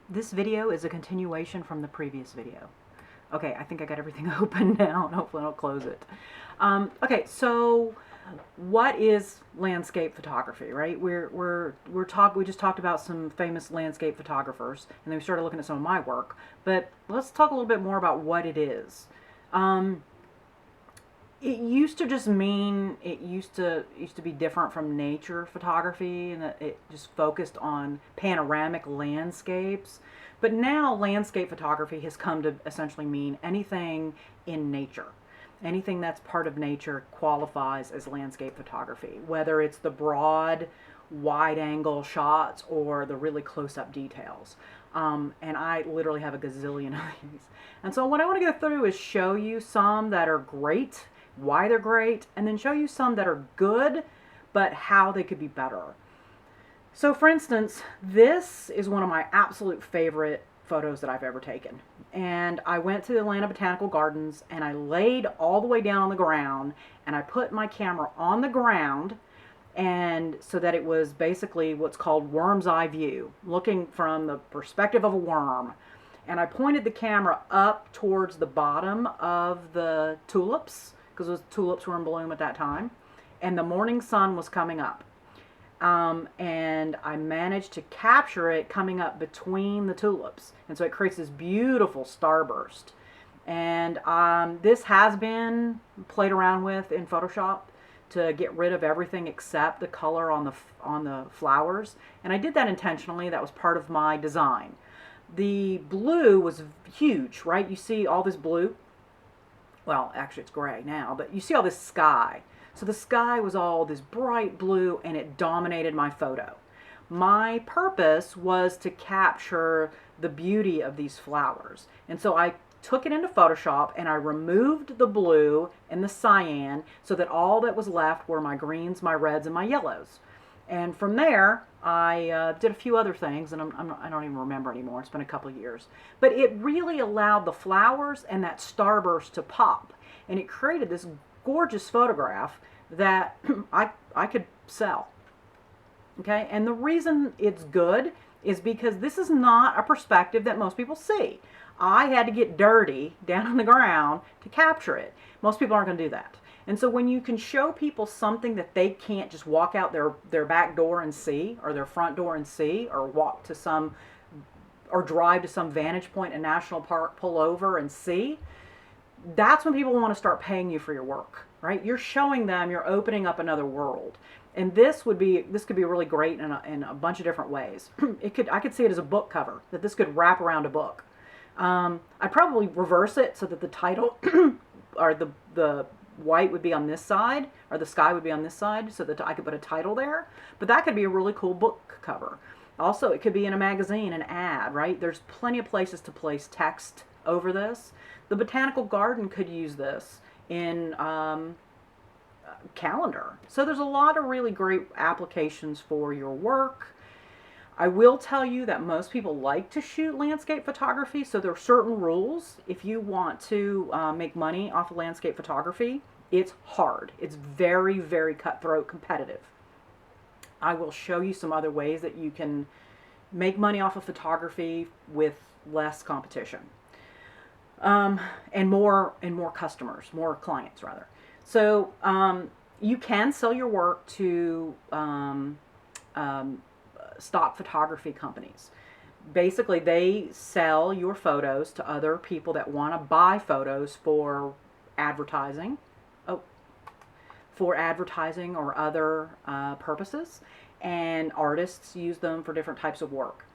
This video is a continuation from the previous video. Okay, I think I got everything open now, and hopefully I'll close it. Okay, so what is landscape photography, right? We just talked about some famous landscape photographers, and then we started looking at some of my work. But let's talk a little bit more about what it is. It used to just mean it used to be different from nature photography, and that it just focused on panoramic landscapes. But now landscape photography has come to essentially mean anything in nature. Anything that's part of nature qualifies as landscape photography, whether it's the broad, wide angle shots or the really close up details. And I literally have a gazillion of these. And so what I want to go through is show you some that are great, why they're great, and then show you some that are good, but how they could be better. So for instance, this is one of my absolute favorite photos that I've ever taken. And I went to the Atlanta Botanical Gardens and I laid all the way down on the ground and I put my camera on the ground, and so that it was basically what's called worm's eye view, looking from the perspective of a worm. And I pointed the camera up towards the bottom of the tulips, because those tulips were in bloom at that time, and the morning sun was coming up. And I managed to capture it coming up between the tulips, and so it creates this beautiful starburst. And this has been played around with in Photoshop to get rid of everything except the color on the flowers, and I did that intentionally. That was part of my design. The blue was huge, right? You see all this blue. Well, actually it's gray now, but you see all this sky. So the sky was all this bright blue and it dominated my photo. My purpose was to capture the beauty of these flowers. And so I took it into Photoshop and I removed the blue and the cyan so that all that was left were my greens, my reds, and my yellows. And from there, I did a few other things, and I don't even remember anymore. It's been a couple of years. But it really allowed the flowers and that starburst to pop. And it created this gorgeous photograph that I could sell. Okay? And the reason it's good is because this is not a perspective that most people see. I had to get dirty down on the ground to capture it. Most people aren't going to do that. And so when you can show people something that they can't just walk out their back door and see, or their front door and see, or walk to some, or drive to some vantage point in National Park, pull over and see, that's when people want to start paying you for your work, right? You're showing them, you're opening up another world. And this could be really great in a bunch of different ways. I could see it as a book cover, that this could wrap around a book. I'd probably reverse it so that the title or the white would be on this side, or the sky would be on this side, so that I could put a title there. But that could be a really cool book cover. Also, it could be in a magazine, an ad, right? There's plenty of places to place text over this. The Botanical Garden could use this in calendar. So there's a lot of really great applications for your work. I will tell you that most people like to shoot landscape photography, so there are certain rules. If you want to make money off of landscape photography, it's hard. It's very, very cutthroat competitive. I will show you some other ways that you can make money off of photography with less competition. And more customers, more clients rather. So you can sell your work to stock photography companies. Basically, they sell your photos to other people that want to buy photos for advertising, or other purposes, and artists use them for different types of work,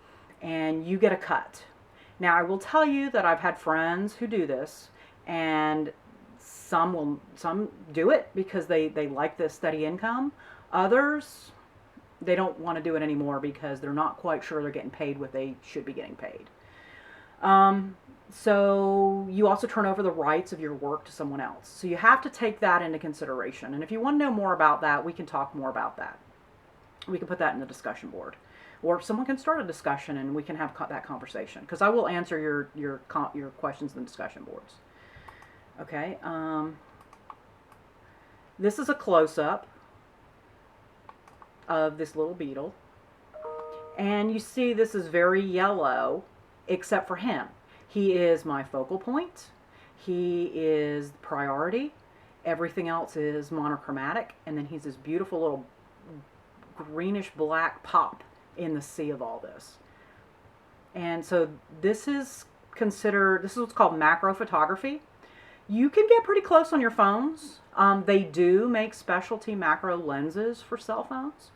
and you get a cut. Now, I will tell you that I've had friends who do this, and some do it because they like the steady income. Others, they don't want to do it anymore because they're not quite sure they're getting paid what they should be getting paid. So you also turn over the rights of your work to someone else. So you have to take that into consideration. And if you want to know more about that, we can talk more about that. We can put that in the discussion board. Or someone can start a discussion and we can have that conversation. Because I will answer your questions in the discussion boards. Okay. This is a close-up of this little beetle. And you see this is very yellow except for him. He is my focal point. He is priority. Everything else is monochromatic. And then he's this beautiful little greenish black pop in the sea of all this. And so this is what's called macro photography. You can get pretty close on your phones. They do make specialty macro lenses for cell phones.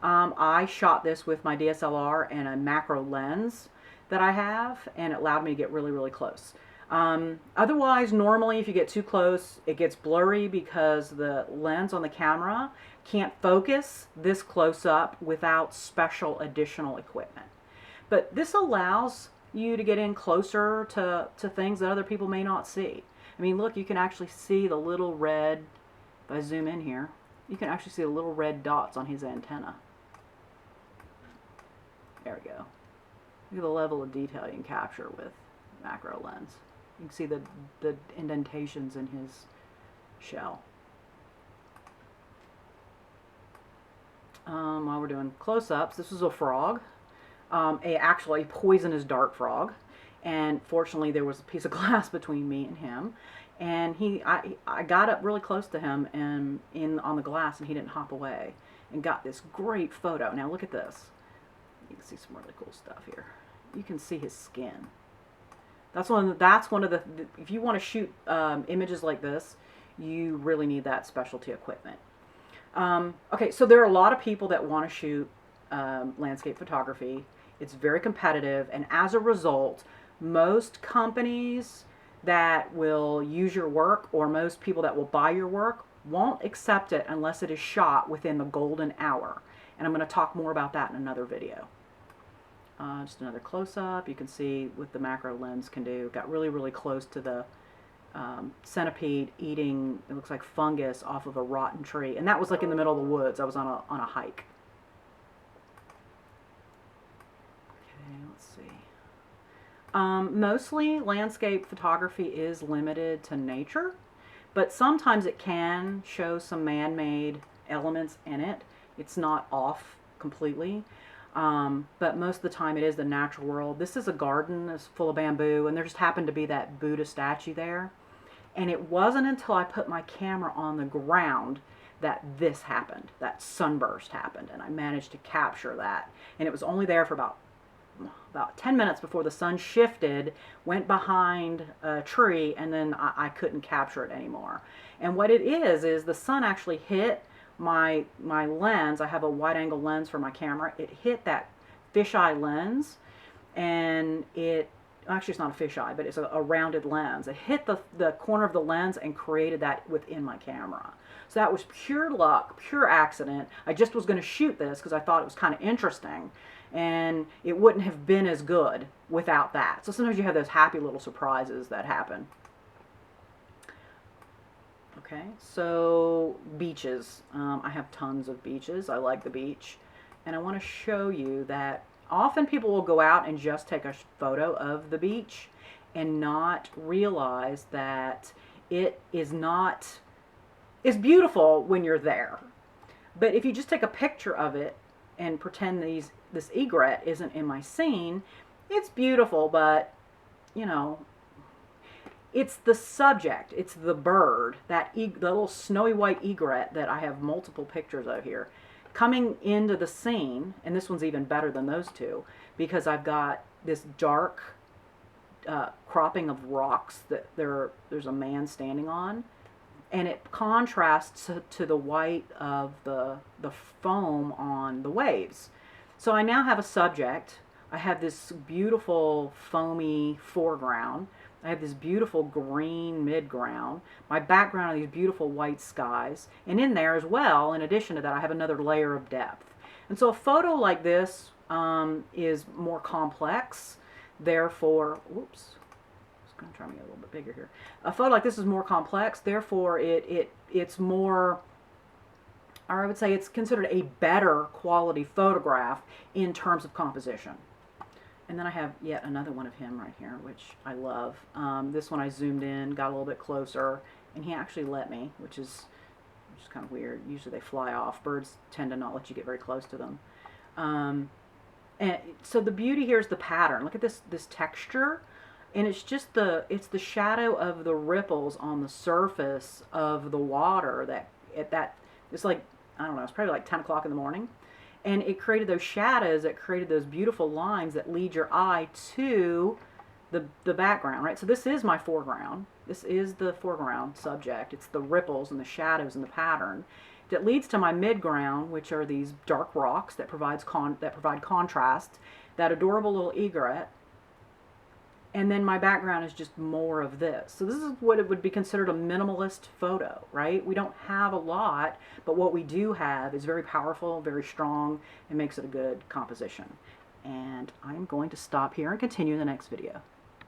I shot this with my DSLR and a macro lens that I have, and it allowed me to get really, really close. Otherwise, normally if you get too close, it gets blurry because the lens on the camera can't focus this close up without special additional equipment. But this allows you to get in closer to things that other people may not see. I mean, look, you can actually see the little red, if I zoom in here, you can actually see the little red dots on his antenna. There we go. Look at the level of detail you can capture with macro lens. You can see the indentations in his shell. While we're doing close-ups, this was a frog, actually a poisonous dart frog, and fortunately there was a piece of glass between me and him, and I got up really close to him and on the glass, and he didn't hop away, and got this great photo. Now look at this. You can see some really cool stuff here. You can see his skin. That's one of the if you want to shoot images like this, you really need that specialty equipment. Okay, so there are a lot of people that want to shoot landscape photography. It's very competitive, and as a result, most companies that will use your work, or most people that will buy your work, won't accept it unless it is shot within the golden hour. And I'm going to talk more about that in another video. Just another close-up. You can see what the macro lens can do. Got really, really close to the centipede eating, it looks like fungus off of a rotten tree. And that was like in the middle of the woods. I was on a hike. Okay, let's see. Mostly landscape photography is limited to nature, but sometimes it can show some man-made elements in it. It's not off completely. But most of the time it is the natural world. This is a garden that's full of bamboo, and there just happened to be that Buddha statue there. And it wasn't until I put my camera on the ground that this happened, that sunburst happened, and I managed to capture that. And it was only there for about 10 minutes before the sun shifted, went behind a tree, and then I couldn't capture it anymore. And what it is the sun actually hit my lens. I have a wide angle lens for my camera. It hit that fisheye lens, and actually it's not a fisheye, but it's a rounded lens. It hit the corner of the lens and created that within my camera. So that was pure luck, pure accident. I just was going to shoot this because I thought it was kind of interesting, and it wouldn't have been as good without that. So sometimes you have those happy little surprises that happen. Okay, so beaches. I have tons of beaches. I like the beach. And I want to show you that often people will go out and just take a photo of the beach and not realize that it's beautiful when you're there. But if you just take a picture of it and pretend this egret isn't in my scene, it's beautiful, but, you know, it's the subject, it's the bird, the little snowy white egret that I have multiple pictures of here, coming into the scene. And this one's even better than those two because I've got this dark cropping of rocks that there's a man standing on, and it contrasts to the white of the foam on the waves. So I now have a subject. I have this beautiful foamy foreground. I have this beautiful green midground. My background are these beautiful white skies. And in there as well, in addition to that, I have another layer of depth. And so a photo like this is more complex. Therefore, whoops, I was going to try to make it a little bit bigger here. A photo like this is more complex. Therefore, it's more, or I would say it's considered a better quality photograph in terms of composition. And then I have yet another one of him right here, which I love. This one I zoomed in, got a little bit closer, and he actually let me, which is kind of weird. Usually they fly off. Birds tend to not let you get very close to them. And so the beauty here is the pattern. Look at this texture, and it's just the shadow of the ripples on the surface of the water that it's like, I don't know, it's probably like 10 o'clock in the morning, and it created those shadows that created those beautiful lines that lead your eye to the background, right? So this is my foreground. This is the foreground subject. It's the ripples and the shadows and the pattern that leads to my midground, which are these dark rocks that provide contrast, that adorable little egret, and then my background is just more of this. So this is what it would be considered a minimalist photo, right? We don't have a lot, but what we do have is very powerful, very strong, and makes it a good composition. And I'm going to stop here and continue in the next video.